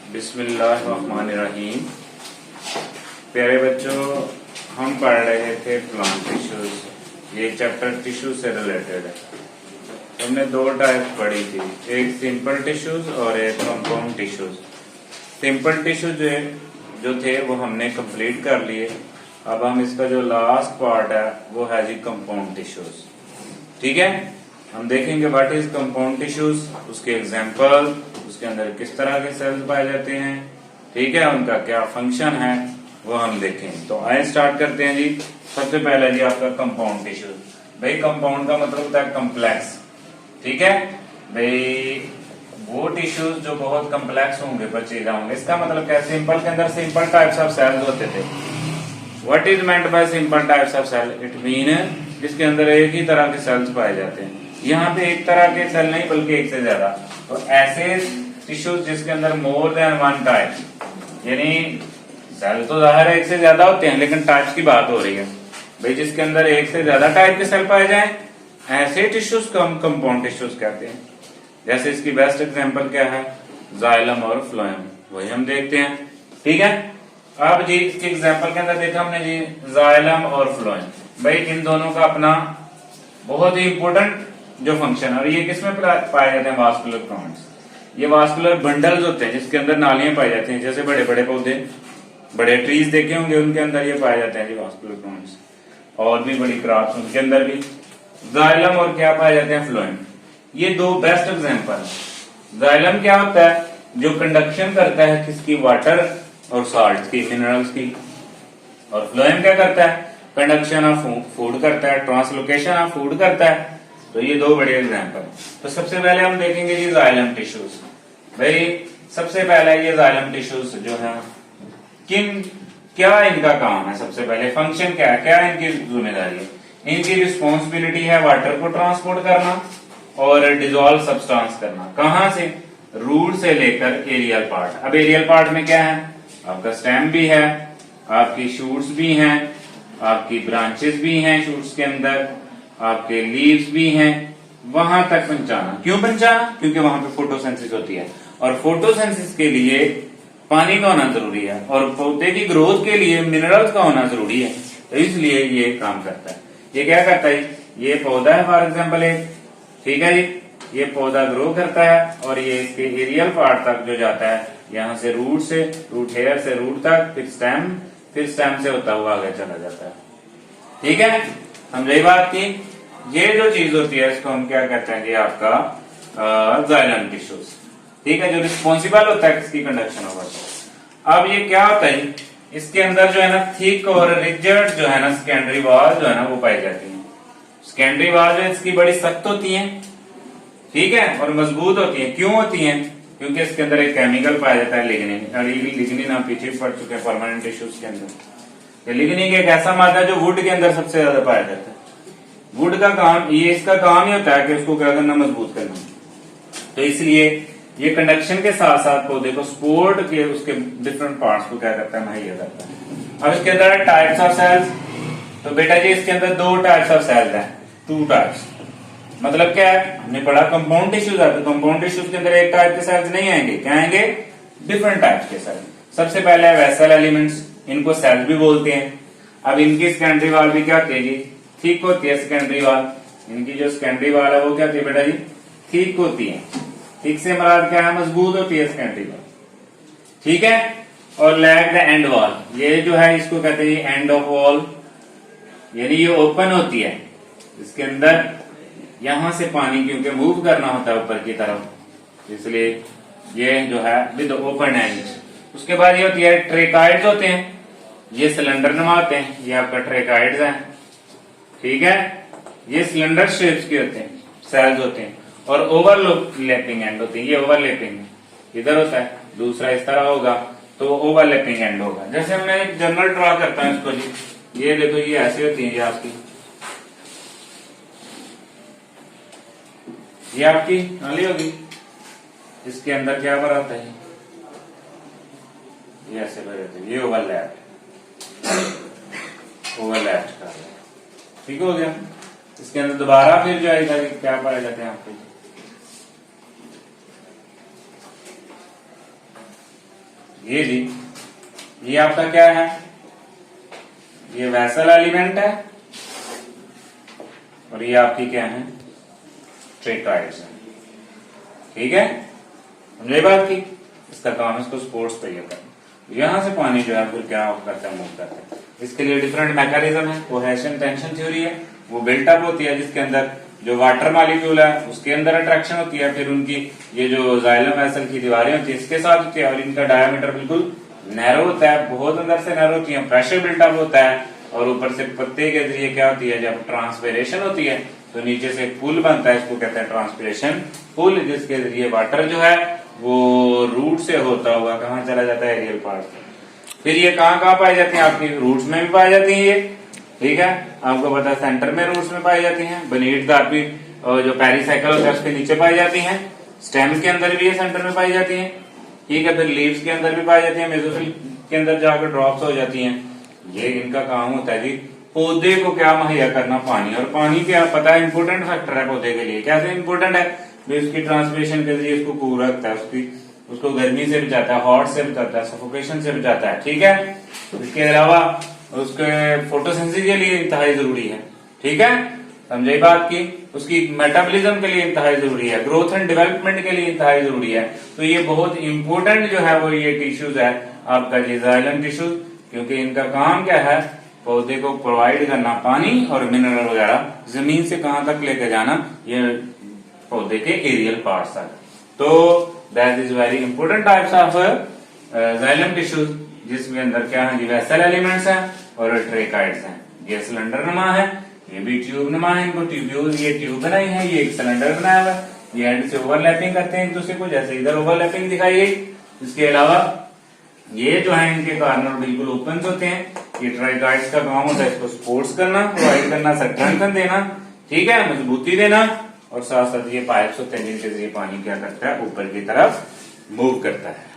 बिस्मिल्लाहिर्रहमानिर्रहीम। प्यारे बच्चों, हम पढ़ रहे थे प्लांट टिश्यूज। ये चैप्टर टिश्यू से रिलेटेड है। हमने दो टाइप पढ़ी थी, एक सिंपल टिश्यूज और एक कंपाउंड टिश्यूज। सिंपल टिश्यू जो थे वो हमने कंप्लीट कर लिए। अब हम इसका जो लास्ट पार्ट है वो है जी कंपाउंड टिश्यूज। ठीक है, हम देखेंगे व्हाट इज कंपाउंड टिश्यूज, उसके एग्जांपल, उसके अंदर किस तरह के सेल्स पाए जाते हैं, ठीक है, उनका क्या फंक्शन है वो हम देखेंगे। तो आइए स्टार्ट करते हैं जी। सबसे पहले जी आपका कंपाउंड टिश्यूज। भाई कंपाउंड का मतलब होता है कम्प्लेक्स। ठीक है भाई, वो टिश्यूज जो बहुत कम्प्लेक्स होंगे, बचेगा होंगे। इसका मतलब क्या है, सिंपल के अंदर सिंपल टाइप्स ऑफ सेल्स होते थे। What is meant by simple types of cell, it mean जिसके अंदर एक ही तरह के सेल्स पाए जाते हैं। यहाँ पे एक तरह के सेल नहीं बल्कि एक से ज्यादा। तो ऐसे टिश्यूज जिसके अंदर मोर देन वन टाइप, यानी सेल तो जाहिर है एक से ज्यादा होते हैं लेकिन टाइप्स की बात हो रही है। भाई जिसके अंदर एक से ज्यादा टाइप के सेल पाए जाए, ऐसे टिश्यूज को हम कंपाउंड टिश्यूज कहते हैं। जैसे इसकी बेस्ट एग्जांपल क्या है, जाइलम और फ्लोएम, वही हम देखते हैं। ठीक है, अब जी इसके एग्जांपल के अंदर देखा हमने जी जाइलम और फ्लोएम। भाई इन दोनों का अपना बहुत ही इंपॉर्टेंट जो फंक्शन है, और ये किसमें पाए जाते हैं, वास्कुलर प्लांट्स। ये वास्कुलर बंडल्स होते हैं जिसके अंदर नालियां पाई जाती हैं। जैसे बड़े बड़े पौधे, बड़े ट्रीज देखे होंगे, उनके अंदर ये पाए जाते हैं जी वास्कुलर प्लांट्स। और भी बड़ी क्रॉप्स उनके अंदर भी जाइलम और क्या पाए जाते हैं, फ्लोएम। ये दो बेस्ट एग्जांपल। जाइलम क्या होता है, जो कंडक्शन करता है किसकी, वाटर और साल्ट की, मिनरल्स की। और फ्लोएम क्या करता है, कंडक्शन ऑफ फूड करता है, ट्रांसलोकेशन ऑफ फूड करता है। तो ये दो बड़े एग्जांपल। तो सबसे पहले हम देखेंगे जी जाइलम टिश्यूज। भाई सबसे पहले ये जाइलम टिश्यूज जो है, क्या इनका काम है, सबसे पहले फंक्शन क्या है, क्या इनकी जिम्मेदारी है। इनकी रिस्पॉन्सिबिलिटी है वाटर को ट्रांसपोर्ट करना और डिजोल्व सब्सटेंस करना। कहां से, रूट से लेकर एरियल पार्ट। अब एरियल पार्ट में क्या है, आपका स्टेम भी है, आपकी शूट्स भी हैं, आपकी ब्रांचेस भी हैं शूट्स के अंदर, आपके लीव्स भी हैं, वहां तक पहुंचाना। क्यों पहुंचाना, क्योंकि वहां पे फोटोसिंथेसिस होती है, और फोटोसिंथेसिस के लिए पानी का होना जरूरी है, और पौधे की ग्रोथ के लिए मिनरल्स का होना जरूरी है। तो इसलिए ये काम करता है। ये क्या करता है, ये पौधा है फॉर एग्जाम्पल एक, ठीक है जी, ये पौधा ग्रो करता है और ये इसके एरियल पार्ट तक जो जाता है, यहाँ से रूट हेयर से रूट तक, फिर स्टेम से होता हुआ आगे चला जाता है। ठीक है, समझे बात की। ये जो चीज होती है इसको हम क्या कहते हैं जी, आपका जाइलम टिश्यूज। ठीक है, जो रिस्पॉन्सिबल होता है किसकी, कंडक्शन होगा। अब ये क्या होता है, इसके अंदर जो है ना थिक और रिजिड जो है ना सेकेंडरी वॉल जो है ना वो पाई जाती है। सेकेंडरी वॉल जो है इसकी बड़ी सख्त होती है, ठीक है, और मजबूत होती है। क्यों होती है, क्योंकि इसके अंदर एक केमिकल पाया जाता है लिग्निन। लिग्निन आप पीछे पढ़ चुके हैं परमानेंट टिश्यूज के अंदर। लिग्निन एक ऐसा मादा जो वुड के अंदर सबसे ज्यादा पाया जाता है। वुड का काम, ये इसका काम ही होता है कि उसको क्या करना, मजबूत करना। तो इसलिए ये कंडक्शन के साथ साथ पौधे को सपोर्ट के उसके डिफरेंट पार्ट्स को क्या करता है, मुहैया करता है। अब इसके अंदर टाइप्स ऑफ सेल्स, तो बेटा जी इसके अंदर दो टाइप्स ऑफ सेल्स हैं, टू टाइप्स। मतलब क्या है, हमने पढ़ा कंपाउंड टिश्यूज है, तो कंपाउंड टिश्यूज के अंदर एक टाइप के सेल्स नहीं आएंगे, क्या आएंगे, डिफरेंट टाइप्स के सेल्स। सबसे पहले है वेसल एलिमेंट्स, इनको सेल्स भी बोलते हैं। अब इनकी सेकेंडरी वॉल भी क्या होती है जी, थिक होती है सेकेंडरी वॉल। इनकी जो सेकेंडरी वॉल है वो क्या होती है बेटा जी, थिक होती है। थिक से मुराद क्या है, मजबूत होती है सेकेंडरी वॉल। ठीक है, और लैग द एंड वॉल, ये जो है इसको कहते हैं एंड ऑफ वॉल, यानी ये ओपन होती है। इसके अंदर यहां से पानी क्योंकि मूव करना होता है ऊपर की तरफ, इसलिए ये जो है विद ओपन एंड। उसके बाद ये होती है ट्रेकाइड्स होते हैं, ये सिलेंडर नुमा होते हैं, ये आपका ट्रेकाइड्स हैं। ठीक है, ये सिलेंडर शेप्स के होते हैं, सेल्स होते हैं। और ओवरलैपिंग एंड होती है, ये ओवरलैपिंग इधर होता है, दूसरा इस तरह होगा, तो ओवरलैपिंग एंड होगा। जैसे हमने एक जनरल ड्रॉ करता है इसको जी, ये देखो ये ऐसे होती है, ये आपकी नाली होगी, इसके अंदर क्या भरा होता है, ये ऐसे भरे होते हैं, ये ओवरलैप का, ठीक हो गया। इसके अंदर दोबारा फिर जो है क्या पाए जाते हैं आपको, ये जी, ये आपका क्या है, ये वेसल एलिमेंट है और ये आपकी क्या है, ट्रेकॉइड्स है। ठीक है, समझे बात की। इसका काम है इसको स्पोर्ट्स पे ये करना। यहां से पानी जो है फिर क्या करता है, मूव करता है। इसके लिए डिफरेंट मैकेनिज्म है। कोहेशन टेंशन थ्योरी है, वो बिल्टअप होती है जिसके अंदर जो वाटर मॉलिक्यूल है उसके अंदर अट्रैक्शन होती है, फिर उनकी ये जो जाइलम वेसल की दीवारें होती है इसके साथ होती है, और इनका डायमीटर बिल्कुल नैरो होता है, बहुत अंदर से नैरो होती है, प्रेशर बिल्टअप होता है, और ऊपर से पत्ते के जरिए क्या होती है, जब ट्रांसपिरेशन होती है तो नीचे से एक पुल बनता है, इसको कहते हैं ट्रांसपिरेशन पुल, जिसके जरिए वाटर जो है वो रूट से होता हुआ कहाँ चला जाता है, एरियल पार्ट में। फिर ये कहाँ कहाँ पाई जाती है, आपकी रूट्स में भी पाई जाती है ये। ठीक है, आपको पता है सेंटर में रूट्स में पाई जाती हैं, बनीथ द आपकी जो पेरिसाइकिल होता है उसके नीचे पाई जाती हैं, स्टेम के अंदर भी ये सेंटर में पाई जाती हैं। ठीक है, फिर लीव्स के अंदर भी पाई जाती है, मेसोफिल के अंदर जाकर ड्रॉप्स हो जाती हैं। ये इनका काम होता है जी पौधे को क्या मुहैया करना, पानी। और पानी क्या पता है इंपोर्टेंट फैक्टर है पौधे के लिए। कैसे इंपोर्टेंट है, उसकी ट्रांसपिरेशन के जरिए उसको कूल रखता है, उसको गर्मी से बचाता है, हॉट से बचाता है, सफोकेशन से बचाता है। ठीक है, इसके अलावा उसके फोटोसिंथेसिस के लिए इंतहाई जरूरी है। ठीक है, समझे बात की। उसकी मेटाबॉलिज्म के लिए इंतहाई जरूरी है, ग्रोथ एंड डेवलपमेंट के लिए इंतहाई जरूरी है। तो ये बहुत इंपोर्टेंट जो है वो ये टिश्यूज है आपका, ये जाइलम टिश्यूज, क्योंकि इनका काम क्या है, पौधे को प्रोवाइड करना पानी और मिनरल वगैरह, जमीन से कहां तक लेकर जाना, ये पौधे के एरियल पार्ट्स तक। तो that is very important types of xylem tissues, जिसके अंदर क्या है, वेसल एलिमेंट्स हैं और ट्रेकाइड्स हैं। ये सिलेंडर नुमा है, ये भी ट्यूब नुमा है, इनको ट्यूब्यूल, ये ट्यूब बनाई है, ये एक सिलेंडर बनाया हुआ है, ये एंड से ओवरलैपिंग करते हैं एक दूसरे को, जैसे इधर ओवरलैपिंग दिखाई गई। इसके अलावा ये जो है इनके कॉर्नर बिल्कुल ओपन होते हैं। ये ट्राइकाइड्स का काम होता है इसको सपोर्ट्स करना, प्रोवाइड करना, स्ट्रेंथन देना, ठीक है, मजबूती देना, और साथ साथ ये पाइप्स होते हैं जिनके जरिए पानी क्या करता है, ऊपर की तरफ मूव करता है।